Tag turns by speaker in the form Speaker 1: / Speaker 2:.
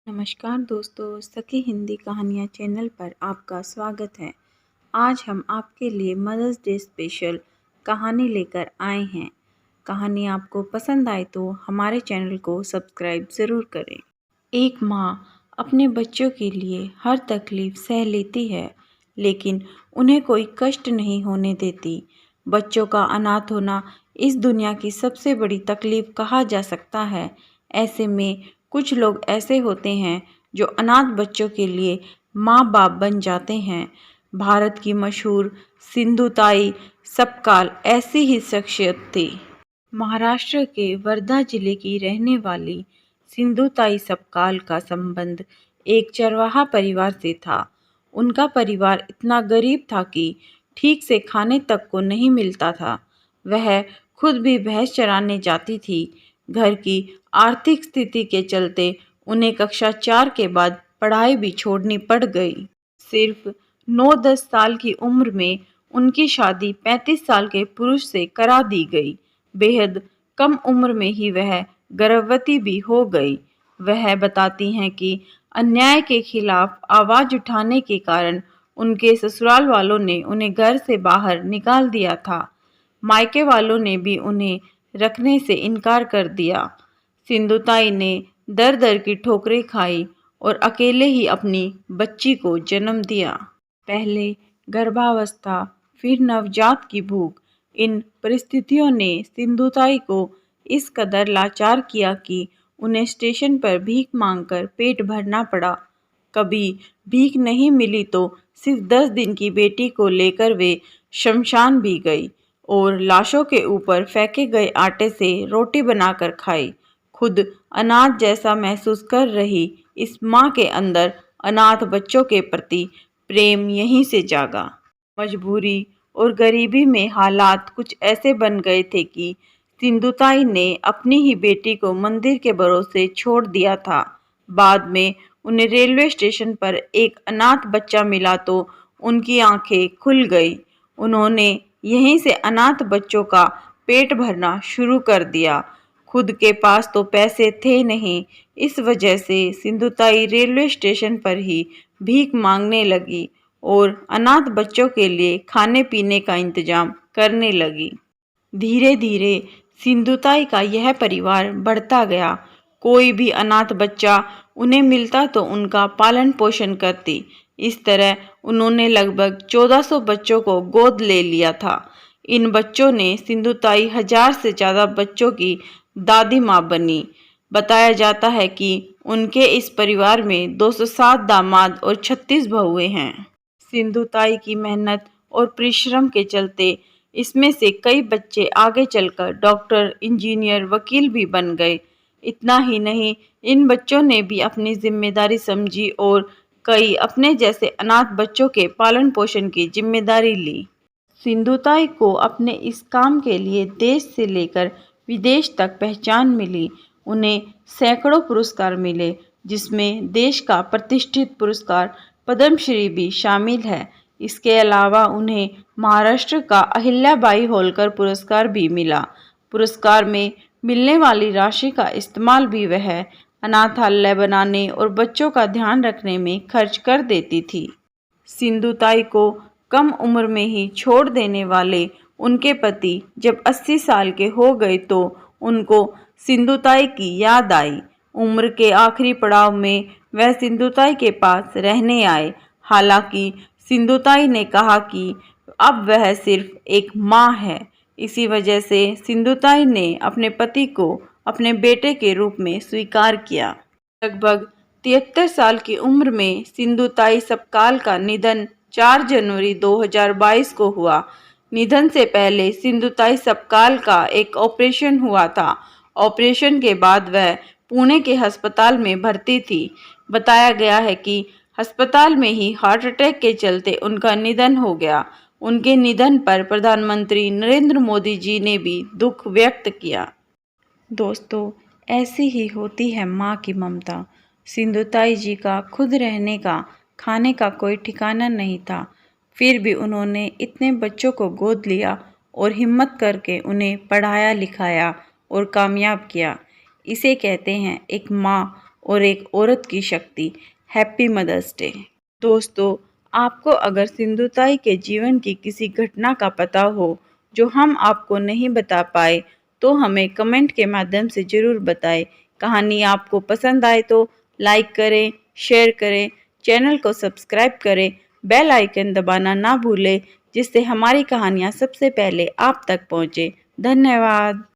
Speaker 1: नमस्कार दोस्तों, सखी हिंदी कहानियाँ चैनल पर आपका स्वागत है। आज हम आपके लिए मदर्स डे स्पेशल कहानी लेकर आए हैं। कहानी आपको पसंद आए तो हमारे चैनल को सब्सक्राइब ज़रूर करें। एक माँ अपने बच्चों के लिए हर तकलीफ़ सह लेती है, लेकिन उन्हें कोई कष्ट नहीं होने देती। बच्चों का अनाथ होना इस दुनिया की सबसे बड़ी तकलीफ़ कहा जा सकता है। ऐसे में कुछ लोग ऐसे होते हैं जो अनाथ बच्चों के लिए माँ बाप बन जाते हैं। भारत की मशहूर सिंधुताई सपकाल ऐसी ही शख्सियत थी। महाराष्ट्र के वर्धा जिले की रहने वाली सिंधुताई सपकाल का संबंध एक चरवाहा परिवार से था। उनका परिवार इतना गरीब था कि ठीक से खाने तक को नहीं मिलता था। वह खुद भी भैंस चराने जाती थी। घर की आर्थिक स्थिति के चलते उन्हें कक्षा 4 के बाद पढ़ाई भी छोड़नी पड़ गई। सिर्फ 9-10 साल की उम्र में उनकी शादी 35 साल के पुरुष से करा दी गई। बेहद कम उम्र में ही वह गर्भवती भी हो गई। वह बताती हैं कि अन्याय के खिलाफ आवाज़ उठाने के कारण उनके ससुराल वालों ने उन्हें घर से बाहर निकाल दिया था। मायके वालों ने भी उन्हें रखने से इनकार कर दिया। सिंधुताई ने दर दर की ठोकरें खाई और अकेले ही अपनी बच्ची को जन्म दिया। पहले गर्भावस्था, फिर नवजात की भूख। इन परिस्थितियों ने सिंधुताई को इस कदर लाचार किया कि उन्हें स्टेशन पर भीख मांगकर पेट भरना पड़ा। कभी भीख नहीं मिली तो सिर्फ 10 दिन की बेटी को लेकर वे शमशान भी गई और लाशों के ऊपर फेंके गए आटे से रोटी बनाकर खाई। खुद अनाथ जैसा महसूस कर रही इस माँ के अंदर अनाथ बच्चों के प्रति प्रेम यहीं से जागा। मजबूरी और गरीबी में हालात कुछ ऐसे बन गए थे कि सिंधुताई ने अपनी ही बेटी को मंदिर के भरोसे छोड़ दिया था। बाद में उन्हें रेलवे स्टेशन पर एक अनाथ बच्चा मिला तो उनकी आंखें खुल गई। उन्होंने यहीं से अनाथ बच्चों का पेट भरना शुरू कर दिया। खुद के पास तो पैसे थे नहीं, इस वजह से सिंधुताई रेलवे स्टेशन पर ही भीख मांगने लगी और अनाथ बच्चों के लिए खाने पीने का इंतजाम करने लगी। धीरे धीरे सिंधुताई का यह परिवार बढ़ता गया। कोई भी अनाथ बच्चा उन्हें मिलता तो उनका पालन पोषण करती। इस तरह उन्होंने लगभग 1400 बच्चों को गोद ले लिया था। इन बच्चों ने सिंधुताई 1000 से ज़्यादा बच्चों की दादी माँ बनी। बताया जाता है कि उनके इस परिवार में 207 दामाद और 36 बहुएं हैं। सिंधुताई की मेहनत और परिश्रम के चलते इसमें से कई बच्चे आगे चलकर डॉक्टर, इंजीनियर, वकील भी बन गए। इतना ही नहीं, इन बच्चों ने भी अपनी जिम्मेदारी समझी और कई अपने जैसे अनाथ बच्चों के पालन पोषण की जिम्मेदारी ली। सिंधुताई को अपने इस काम के लिए देश से लेकर विदेश तक पहचान मिली। उन्हें सैकड़ों पुरस्कार मिले, जिसमें देश का प्रतिष्ठित पुरस्कार पद्मश्री भी शामिल है। इसके अलावा उन्हें महाराष्ट्र का अहिल्याबाई होलकर पुरस्कार भी मिला। पुरस्कार में मिलने वाली राशि का इस्तेमाल भी वह अनाथालय बनाने और बच्चों का ध्यान रखने में खर्च कर देती थी। सिंधुताई को कम उम्र में ही छोड़ देने वाले उनके पति जब 80 साल के हो गए तो उनको सिंधुताई की याद आई। उम्र के आखिरी पड़ाव में वह सिंधुताई के पास रहने आए। हालांकि सिंधुताई ने कहा कि अब वह सिर्फ एक माँ है। इसी वजह से सिंधुताई ने अपने पति को अपने बेटे के रूप में स्वीकार किया। लगभग 73 साल की उम्र में सिंधुताई सपकाल का निधन 4 जनवरी 2022 को हुआ। निधन से पहले सिंधुताई सपकाल का एक ऑपरेशन हुआ था। ऑपरेशन के बाद वह पुणे के अस्पताल में भर्ती थी। बताया गया है कि अस्पताल में ही हार्ट अटैक के चलते उनका निधन हो गया। उनके निधन पर प्रधानमंत्री नरेंद्र मोदी जी ने भी दुख व्यक्त किया। दोस्तों, ऐसी ही होती है माँ की ममता। सिंधुताई जी का खुद रहने का, खाने का कोई ठिकाना नहीं था, फिर भी उन्होंने इतने बच्चों को गोद लिया और हिम्मत करके उन्हें पढ़ाया लिखाया और कामयाब किया। इसे कहते हैं एक माँ और एक औरत की शक्ति। Happy Mother's Day. दोस्तों, आपको अगर सिंधुताई के जीवन की किसी घटना का पता हो जो हम आपको नहीं बता पाए तो हमें कमेंट के माध्यम से ज़रूर बताएं। कहानी आपको पसंद आए तो लाइक करें, शेयर करें, चैनल को सब्सक्राइब करें, बेल आइकन दबाना ना भूलें जिससे हमारी कहानियाँ सबसे पहले आप तक पहुँचे। धन्यवाद।